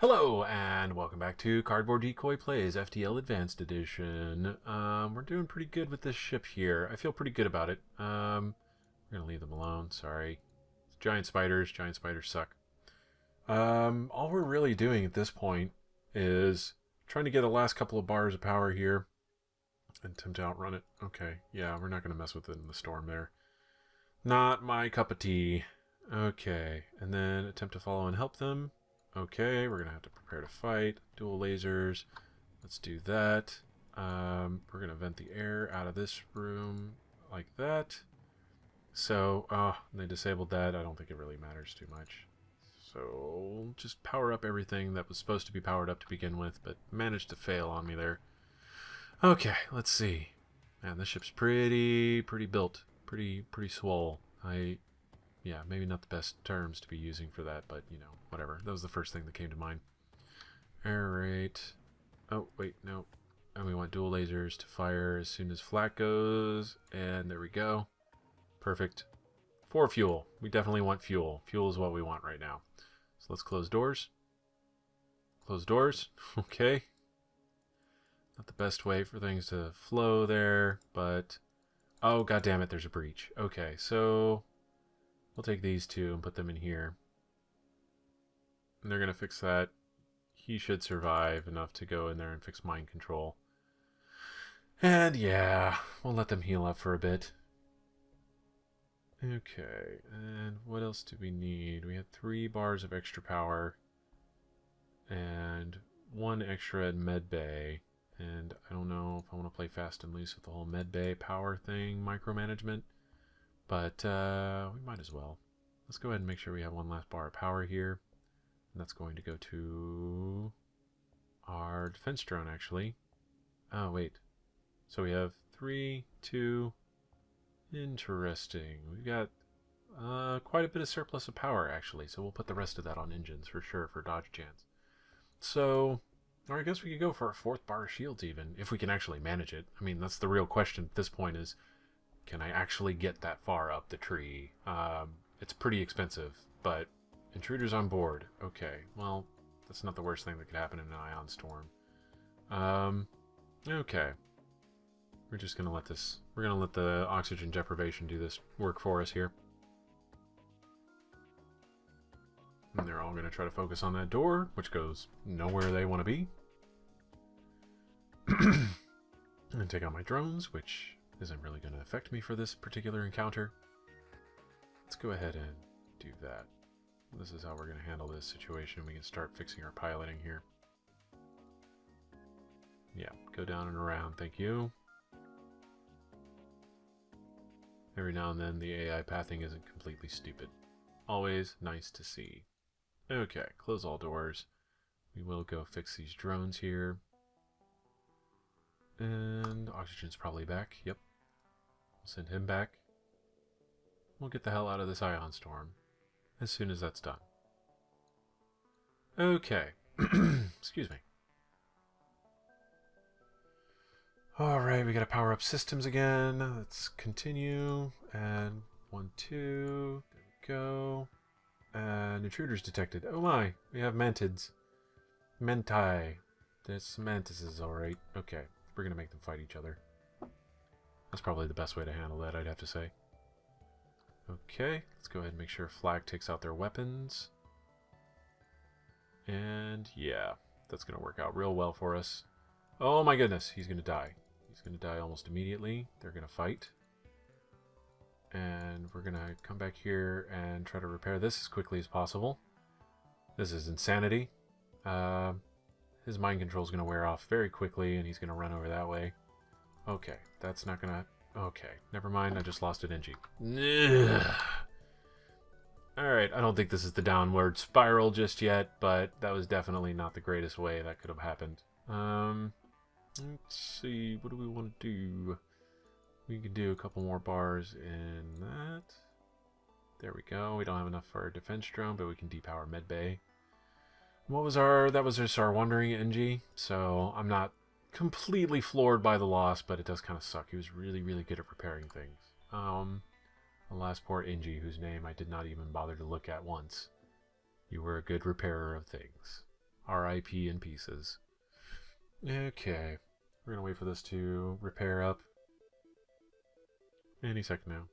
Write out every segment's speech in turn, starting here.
Hello, and welcome back to Cardboard Decoy Plays FTL Advanced Edition. We're doing pretty good with this ship here. I feel pretty good about it. We're going to leave them alone, sorry. Giant spiders suck. All we're really doing at this point is trying to get the last couple of bars of power here and attempt to outrun it. Okay, yeah, we're not going to mess with it in the storm there. Not my cup of tea. Okay, and then attempt to follow and help them. Okay, we're going to have to prepare to fight. Dual lasers. Let's do that. We're going to vent the air out of this room like that. So, they disabled that. I don't think it really matters too much. So, just power up everything that was supposed to be powered up to begin with, but managed to fail on me there. Okay, let's see. Man, this ship's pretty built. Pretty swole. Yeah, maybe not the best terms to be using for that, but, you know, whatever. That was the first thing that came to mind. Alright. Oh, wait, no. And we want dual lasers to fire as soon as flak goes. And there we go. Perfect. For fuel. We definitely want fuel. Fuel is what we want right now. So let's close doors. Close doors. Okay. Not the best way for things to flow there, but... Oh, goddammit, there's a breach. Okay, so... We'll take these two and put them in here. And they're going to fix that. He should survive enough to go in there and fix mind control. And yeah, we'll let them heal up for a bit. Okay, and what else do we need? We had 3 bars of extra power. And 1 extra in med bay. And I don't know if I want to play fast and loose with the whole med bay power thing, micromanagement. But we might as well. Let's go ahead and make sure we have 1 last bar of power here. And that's going to go to our defense drone, actually. Oh, wait. So we have 3, 2... Interesting. We've got quite a bit of surplus of power, actually. So we'll put the rest of that on engines for sure for dodge chance. So, or I guess we could go for a 4th bar of shields even, if we can actually manage it. I mean, that's the real question at this point is... Can I actually get that far up the tree? It's pretty expensive, but intruders on board. Okay, well, that's not the worst thing that could happen in an ion storm. Okay. We're just going to let this... We're going to let the oxygen deprivation do this work for us here. And they're all going to try to focus on that door, which goes nowhere they want to be. And take out my drones, which... isn't really going to affect me for this particular encounter. Let's go ahead and do that. This is how we're going to handle this situation. We can start fixing our piloting here. Yeah, go down and around, thank you. Every now and then the AI pathing isn't completely stupid. Always nice to see. Okay, close all doors. We will go fix these drones here. And oxygen's probably back, yep. We'll send him back. We'll get the hell out of this ion storm as soon as that's done. Okay. Excuse me. Alright, we gotta power up systems again. Let's continue. And 1, 2. There we go. And intruders detected. Oh my, we have mantids. Mentai. There's some mantises, alright. Okay, we're gonna make them fight each other. That's probably the best way to handle that, I'd have to say. Okay, let's go ahead and make sure Flag takes out their weapons. And yeah, that's going to work out real well for us. Oh my goodness, he's going to die. He's going to die almost immediately. They're going to fight. And we're going to come back here and try to repair this as quickly as possible. This is insanity. His mind control is going to wear off very quickly, and he's going to run over that way. Okay, that's not gonna... Okay, never mind, I just lost an Engie. Alright, I don't think this is the downward spiral just yet, but that was definitely not the greatest way that could have happened. Let's see, what do we want to do? We can do a couple more bars in that. There we go, we don't have enough for our defense drone, but we can depower medbay. What was our... That was just our wandering Engie, so I'm not completely floored by the loss, but it does kind of suck. He was really good at repairing things. Alas, poor Inji, whose name I did not even bother to look at once. You were a good repairer of things. RIP in pieces. Okay. We're gonna wait for this to repair up. Any second now.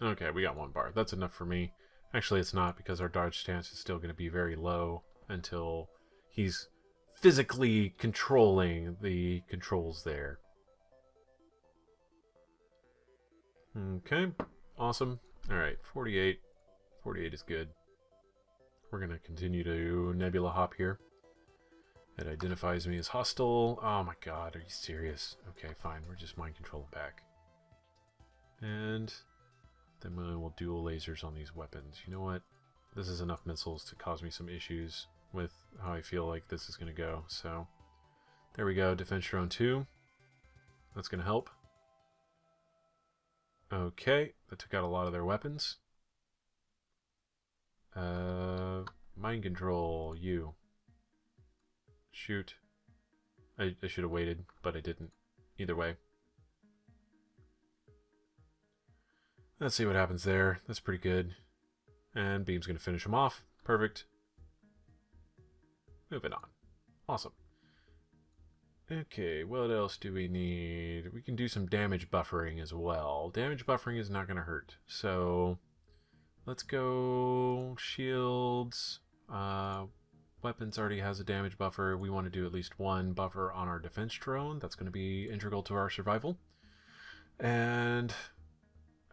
Okay, we got 1 bar. That's enough for me. Actually, it's not, because our dodge stance is still going to be very low until he's physically controlling the controls there. Okay, awesome. Alright, 48. 48 is good. We're going to continue to nebula hop here. It identifies me as hostile. Oh my god, are you serious? Okay, fine. We're just mind controlling back. And then we will dual lasers on these weapons. You know what? This is enough missiles to cause me some issues with how I feel like this is going to go. So, there we go. Defense drone 2. That's going to help. Okay, that took out a lot of their weapons. Mind control, you. Shoot. I should have waited, but I didn't. Either way. Let's see what happens there. That's pretty good. And Beam's going to finish him off. Perfect. Moving on. Awesome. Okay, what else do we need? We can do some damage buffering as well. Damage buffering is not going to hurt. So, let's go shields. Weapons already has a damage buffer. We want to do at least 1 buffer on our defense drone. That's going to be integral to our survival. And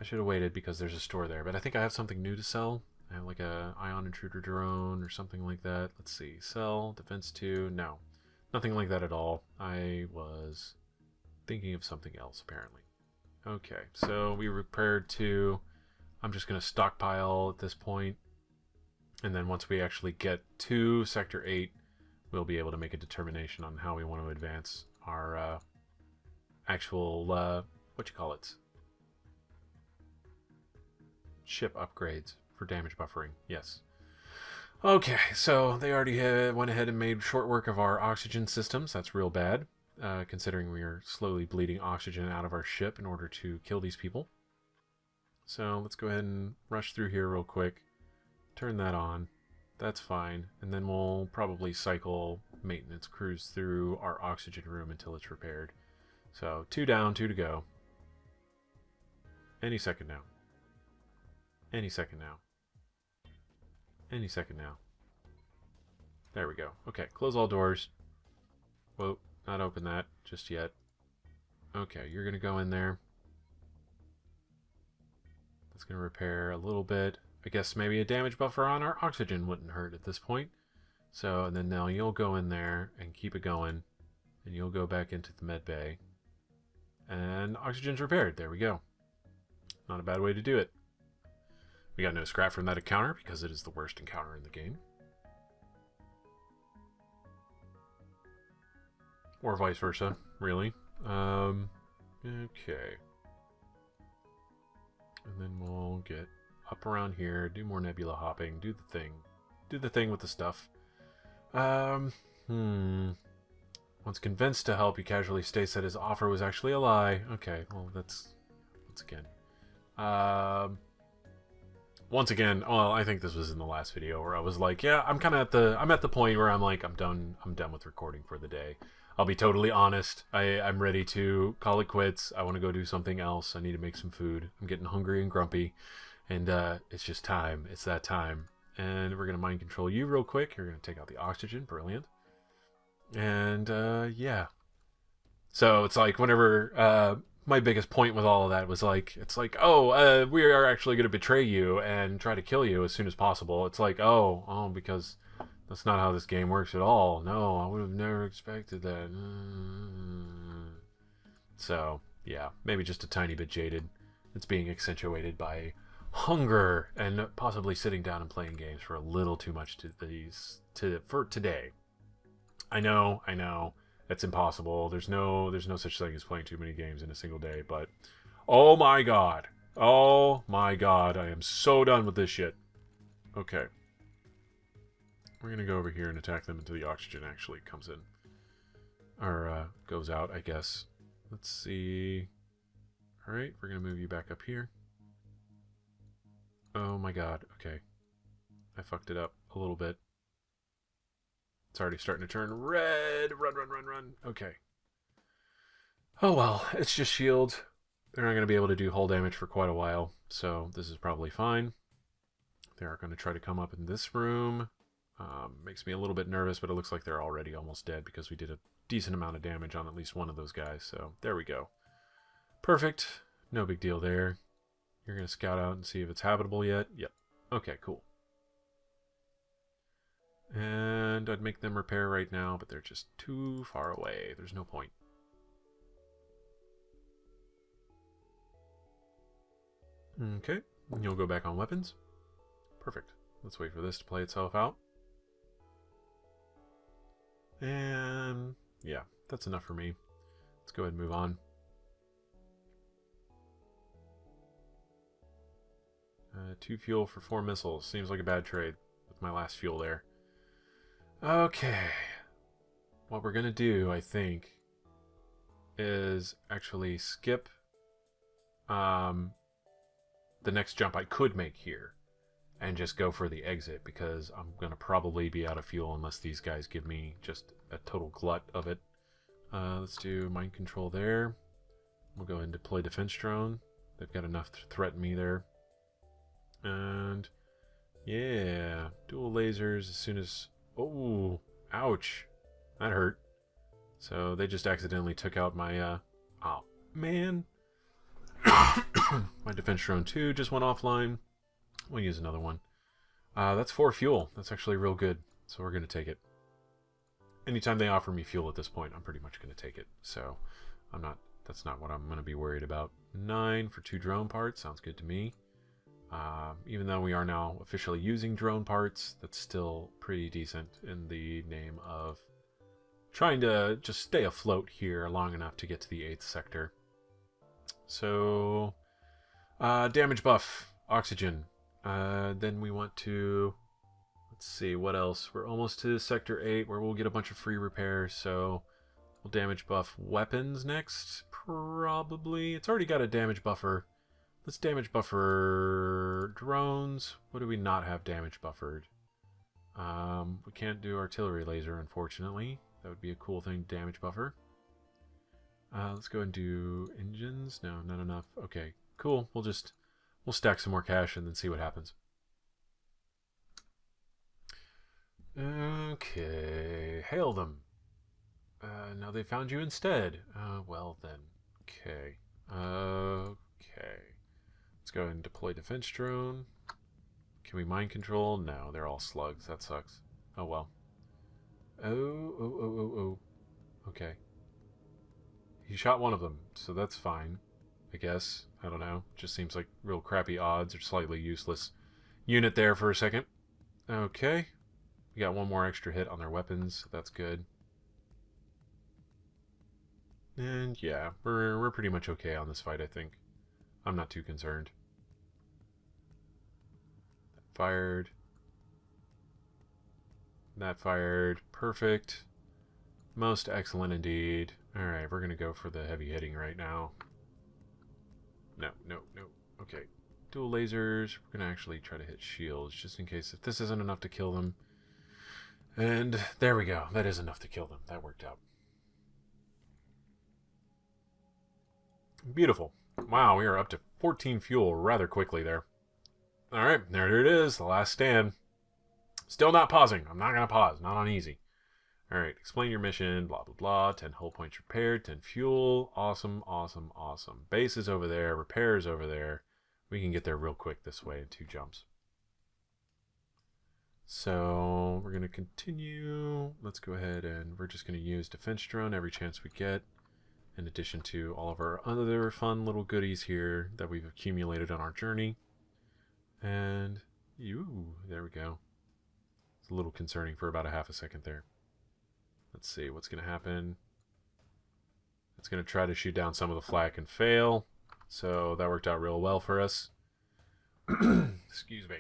I should have waited because there's a store there. But I think I have something new to sell. I have like a ion intruder drone or something like that. Let's see. Sell, defense 2. No. Nothing like that at all. I was thinking of something else, apparently. Okay, so we repaired 2. I'm just going to stockpile at this point. And then once we actually get to Sector 8, we'll be able to make a determination on how we want to advance our actual, ship upgrades for damage buffering. Yes. Okay, so they already went ahead and made short work of our oxygen systems. That's real bad, considering we are slowly bleeding oxygen out of our ship in order to kill these people. So let's go ahead and rush through here real quick. Turn that on. That's fine. And then we'll probably cycle maintenance crews through our oxygen room until it's repaired. So 2 down, 2 to go. Any second now. Any second now. Any second now. There we go. Okay, close all doors. Whoa, not open that just yet. Okay, you're going to go in there. That's going to repair a little bit. I guess maybe a damage buffer on our oxygen wouldn't hurt at this point. So, and then now you'll go in there and keep it going. And you'll go back into the med bay. And oxygen's repaired. There we go. Not a bad way to do it. We got no scrap from that encounter because it is the worst encounter in the game. Or vice versa, really. Okay. And then we'll get up around here, do more nebula hopping, do the thing. Do the thing with the stuff. Once convinced to help, he casually states that his offer was actually a lie. Okay, well, that's... once again. Once again, well, I think this was in the last video where I was like, yeah, I'm at the point where I'm like, I'm done with recording for the day. I'll be totally honest. I'm ready to call it quits. I want to go do something else. I need to make some food. I'm getting hungry and grumpy. And it's just time. It's that time. And we're going to mind control you real quick. You're going to take out the oxygen. Brilliant. And yeah. So it's like whenever my biggest point with all of that was like, it's like, oh, we are actually going to betray you and try to kill you as soon as possible. It's like, oh, because that's not how this game works at all. No, I would have never expected that. So, yeah, maybe just a tiny bit jaded. It's being accentuated by hunger and possibly sitting down and playing games for a little too much for today. I know, that's impossible. There's no such thing as playing too many games in a single day, but oh my god, I am so done with this shit. Okay. We're gonna go over here and attack them until the oxygen actually comes in. Or, goes out, I guess. Let's see. Alright, we're gonna move you back up here. Oh my god, okay. I fucked it up a little bit. It's already starting to turn red. Run, run, run, run. Okay. Oh well, it's just shield. They're not going to be able to do hull damage for quite a while, so this is probably fine. They are going to try to come up in this room. Makes me a little bit nervous, but it looks like they're already almost dead because we did a decent amount of damage on at least one of those guys, so there we go. Perfect. No big deal there. You're going to scout out and see if it's habitable yet. Yep. Okay, cool. And I'd make them repair right now, but they're just too far away. There's no point. Okay, you'll go back on weapons. Perfect. Let's wait for this to play itself out. And yeah, that's enough for me. Let's go ahead and move on. 2 fuel for 4 missiles. Seems like a bad trade with my last fuel there. Okay. What we're going to do, I think, is actually skip the next jump I could make here and just go for the exit, because I'm going to probably be out of fuel unless these guys give me just a total glut of it. Let's do mind control there. We'll go ahead and deploy defense drone. They've got enough to threaten me there. And yeah, dual lasers as soon as... Oh, ouch. That hurt. So they just accidentally took out my... Oh, man. My defense drone 2 just went offline. We'll use another one. That's 4 fuel. That's actually real good. So we're going to take it. Anytime they offer me fuel at this point, I'm pretty much going to take it. So that's not what I'm going to be worried about. 9 for 2 drone parts. Sounds good to me. Even though we are now officially using drone parts, that's still pretty decent in the name of trying to just stay afloat here long enough to get to the 8th sector. So, damage buff, oxygen. Then we want to, let's see, what else? We're almost to Sector 8 where we'll get a bunch of free repairs, so we'll damage buff weapons next, probably. It's already got a damage buffer. Let's damage buffer drones. What do we not have damage buffered? We can't do artillery laser, unfortunately. That would be a cool thing to damage buffer. Let's go and do engines. No, not enough. Okay, cool. We'll stack some more cash and then see what happens. Okay, hail them. Now they found you instead. Well then. Okay. Okay. Let's go ahead and deploy defense drone. Can we mind control? No, they're all slugs. That sucks. Oh well. Oh. Okay. He shot one of them, so that's fine, I guess. I don't know. Just seems like real crappy odds or slightly useless unit there for a second. Okay. We got one more extra hit on their weapons, so that's good. And yeah, we're pretty much okay on this fight, I think. I'm not too concerned. That fired. That fired. Perfect. Most excellent indeed. Alright, we're going to go for the heavy hitting right now. No. Okay. Dual lasers. We're going to actually try to hit shields, just in case if this isn't enough to kill them. And there we go. That is enough to kill them. That worked out. Beautiful. Wow, we are up to 14 fuel rather quickly there. Alright, there it is. The last stand. Still not pausing. I'm not going to pause. Not on easy. Alright, explain your mission, blah, blah, blah. 10 hull points repaired, 10 fuel. Awesome. Base is over there, repair is over there. We can get there real quick this way in 2 jumps. So, we're going to continue. Let's go ahead and we're just going to use defense drone every chance we get. In addition to all of our other fun little goodies here that we've accumulated on our journey. And, there we go. It's a little concerning for about a half a second there. Let's see what's going to happen. It's going to try to shoot down some of the flak and fail. So that worked out real well for us. Excuse me.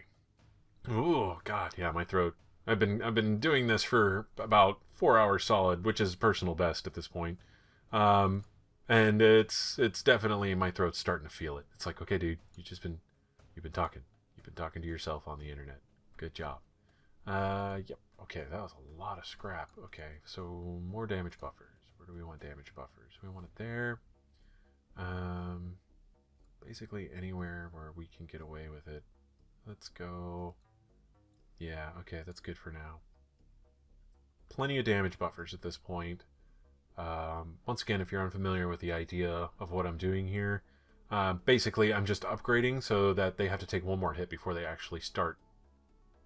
Oh God, yeah, my throat. I've been doing this for about 4 hours solid, which is personal best at this point. And it's definitely, my throat's starting to feel it. It's like, okay, dude, you've been talking to yourself on the internet. Good job. Yep. Okay, that was a lot of scrap. Okay, so more damage buffers. Where do we want damage buffers? We want it there. Um, basically anywhere where we can get away with it. Let's go. Yeah, okay, that's good for now. Plenty of damage buffers at this point. Once again, if you're unfamiliar with the idea of what I'm doing here, basically I'm just upgrading so that they have to take one more hit before they actually start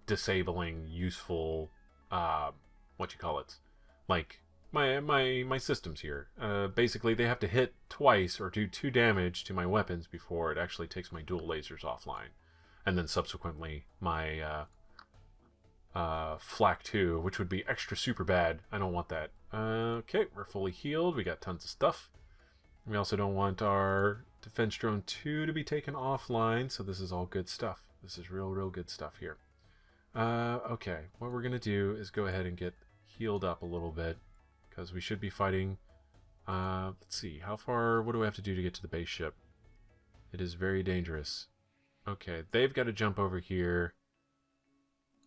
disabling useful, what you call it, like my systems here. Basically, they have to hit twice or do 2 damage to my weapons before it actually takes my dual lasers offline, and then subsequently my flak 2, which would be extra super bad. I don't want that. Okay, we're fully healed. We got tons of stuff. We also don't want our defense drone 2 to be taken offline, so this is all good stuff. This is real good stuff here. Okay, what we're going to do is go ahead and get healed up a little bit, because we should be fighting. Let's see, how far, what do we have to do to get to the base ship? It is very dangerous. Okay, they've got to jump over here.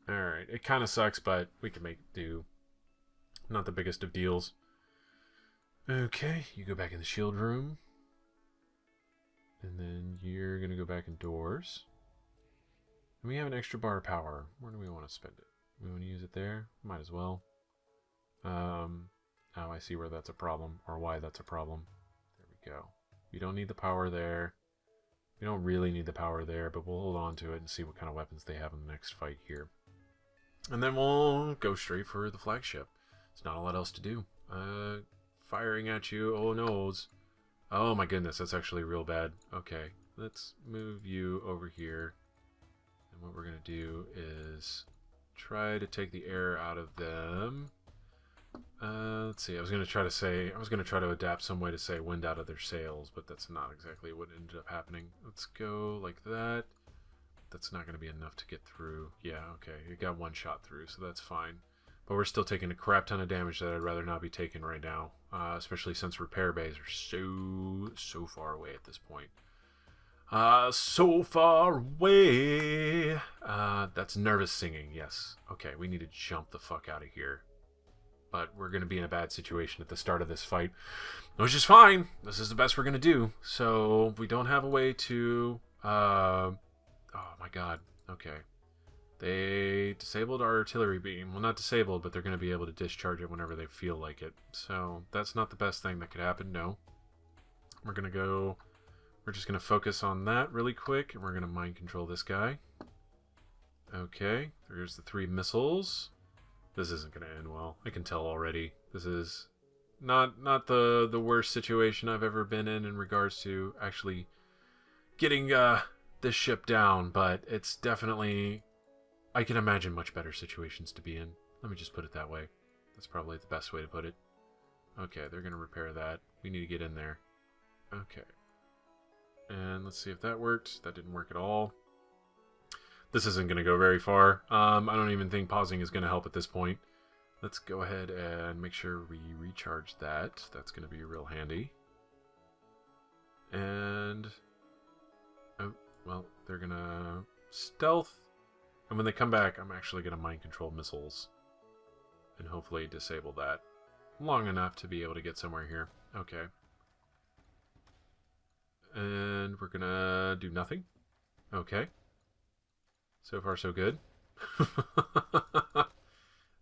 Alright, it kind of sucks, but we can make do. Not the biggest of deals. Okay, you go back in the shield room. And then you're going to go back indoors. And we have an extra bar of power. Where do we want to spend it? We want to use it there? Might as well. Oh, I see where that's a problem, or why that's a problem. There we go. We don't need the power there. We don't really need the power there, but we'll hold on to it and see what kind of weapons they have in the next fight here. And then we'll go straight for the flagship. There's not a lot else to do. Firing at you. Oh, noes. Oh my goodness, that's actually real bad. Okay, let's move you over here. And what we're going to do is try to take the air out of them. Let's see, I was going to try to adapt some way to say wind out of their sails, but that's not exactly what ended up happening. Let's go like that. That's not going to be enough to get through. Yeah, okay, you got one shot through, so that's fine. But we're still taking a crap ton of damage that I'd rather not be taking right now, especially since repair bays are so far away at this point. So far away. That's nervous singing, yes. Okay, we need to jump the fuck out of here. But we're going to be in a bad situation at the start of this fight, which is fine. This is the best we're going to do. So we don't have a way to... oh my god. Okay. They disabled our artillery beam. Well, not disabled, but they're going to be able to discharge it whenever they feel like it. So that's not the best thing that could happen, no. We're going to go... We're just going to focus on that really quick, and we're going to mind control this guy. Okay, there's the 3 missiles. This isn't going to end well. I can tell already. This is not the worst situation I've ever been in regards to actually getting this ship down, but it's definitely... I can imagine much better situations to be in. Let me just put it that way. That's probably the best way to put it. Okay, they're going to repair that. We need to get in there. Okay. And let's see if that worked. That didn't work at all. This isn't going to go very far. I don't even think pausing is going to help at this point. Let's go ahead and make sure we recharge that. That's going to be real handy. And... oh, well, they're going to stealth. And when they come back, I'm actually going to mind control missiles. And hopefully disable that long enough to be able to get somewhere here. Okay. And we're going to do nothing. Okay. So far, so good.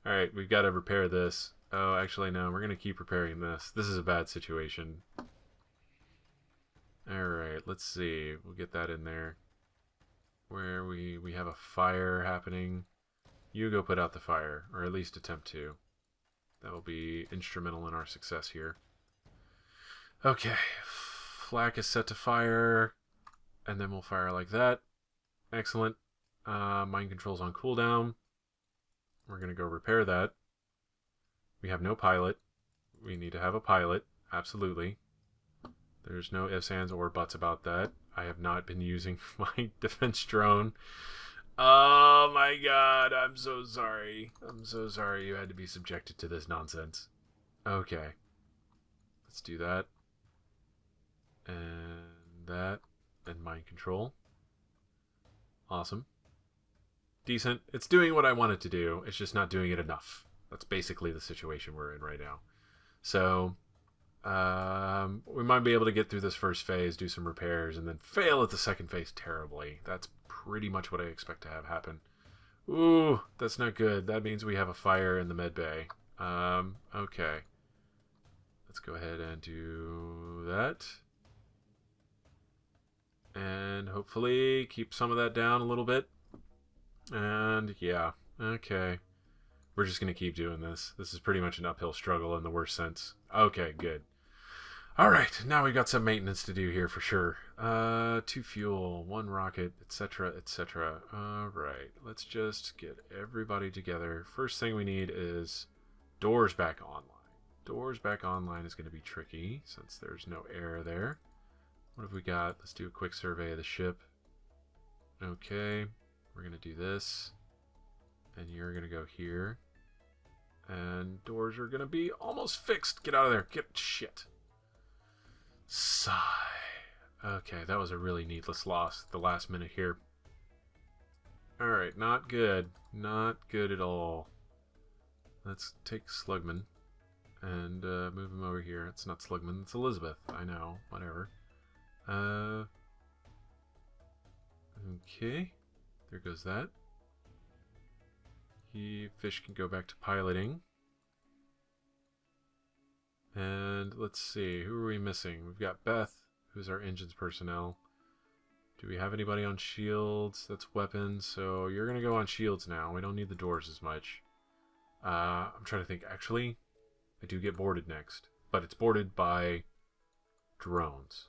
Alright, we've got to repair this. Oh, actually, no. We're going to keep repairing this. This is a bad situation. Alright, let's see. We'll get that in there. Where we have a fire happening. You go put out the fire, or at least attempt to. That will be instrumental in our success here. Okay, flak is set to fire, and then we'll fire like that. Excellent. Mind control's on cooldown. We're going to go repair that. We have no pilot. We need to have a pilot, absolutely. There's no ifs, ands, or buts about that. I have not been using my defense drone. Oh my god, I'm so sorry. I'm so sorry you had to be subjected to this nonsense. Okay. Let's do that. And that. And mind control. Awesome. decent. It's doing what I want it to do. It's just not doing it enough. That's basically the situation we're in right now. So we might be able to get through this first phase, do some repairs, and then fail at the second phase terribly. That's pretty much what I expect to have happen. Ooh, that's not good. That means we have a fire in the med bay. Okay. Let's go ahead and do that. And hopefully keep some of that down a little bit. And yeah, okay. We're just going to keep doing this. This is pretty much an uphill struggle in the worst sense. Okay, good. Alright, now we've got some maintenance to do here for sure. 2 fuel, 1 rocket, etc., etc. Alright, let's just get everybody together. First thing we need is doors back online. Doors back online is going to be tricky since there's no air there. What have we got? Let's do a quick survey of the ship. Okay, we're going to do this. And you're going to go here. And doors are going to be almost fixed. Get out of there. Get shit. Sigh. Okay, that was a really needless loss at the last minute here. Alright, not good. Not good at all. Let's take Slugman and move him over here. It's not Slugman, it's Elizabeth. I know, whatever. Okay, there goes that. Fish can go back to piloting. And let's see, who are we missing? We've got Beth, who's our engines personnel. Do we have anybody on shields? That's weapons, so you're going to go on shields now. We don't need the doors as much. I'm trying to think. Actually, I do get boarded next, but it's boarded by drones,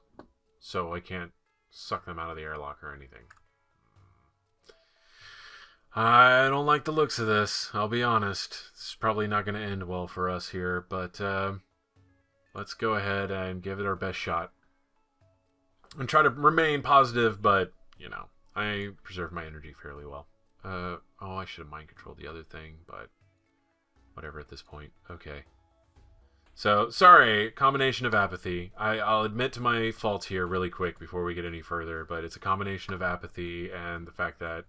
so I can't suck them out of the airlock or anything. I don't like the looks of this, I'll be honest. It's probably not going to end well for us here, but let's go ahead and give it our best shot. And try to remain positive, but, you know, I preserve my energy fairly well. Oh, I should have mind controlled the other thing, but whatever at this point. Okay. So, sorry, combination of apathy. I'll admit to my fault here really quick before we get any further, but it's a combination of apathy and the fact that,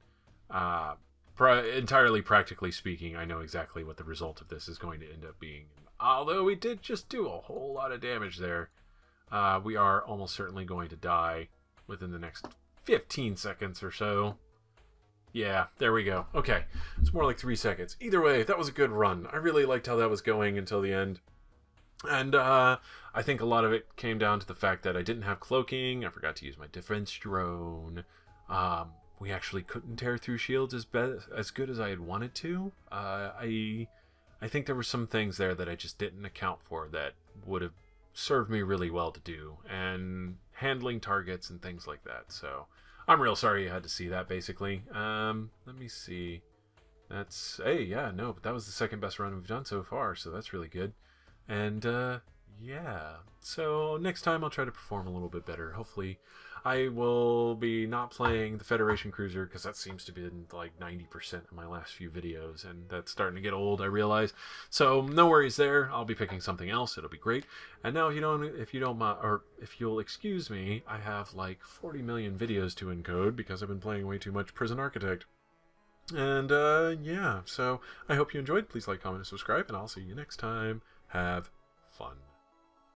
entirely practically speaking, I know exactly what the result of this is going to end up being. Although we did just do a whole lot of damage there, we are almost certainly going to die within the next 15 seconds or so. Yeah, there we go. Okay, it's more like 3 seconds. Either way, that was a good run. I really liked how that was going until the end. And I think a lot of it came down to the fact that I didn't have cloaking. I forgot to use my defense drone. We actually couldn't tear through shields as good as I had wanted to. I think there were some things there that I just didn't account for that would have served me really well to do. And handling targets and things like that. So I'm real sorry you had to see that, basically. Let me see. That's... Hey, yeah, no, but that was the second best run we've done so far, so that's really good. And, yeah. So next time I'll try to perform a little bit better. Hopefully I will be not playing the Federation Cruiser, because that seems to be like 90% of my last few videos, and that's starting to get old, I realize. So no worries there. I'll be picking something else. It'll be great. And now if you'll excuse me, I have like 40 million videos to encode because I've been playing way too much Prison Architect. And yeah, so I hope you enjoyed. Please like, comment, and subscribe, and I'll see you next time. Have fun.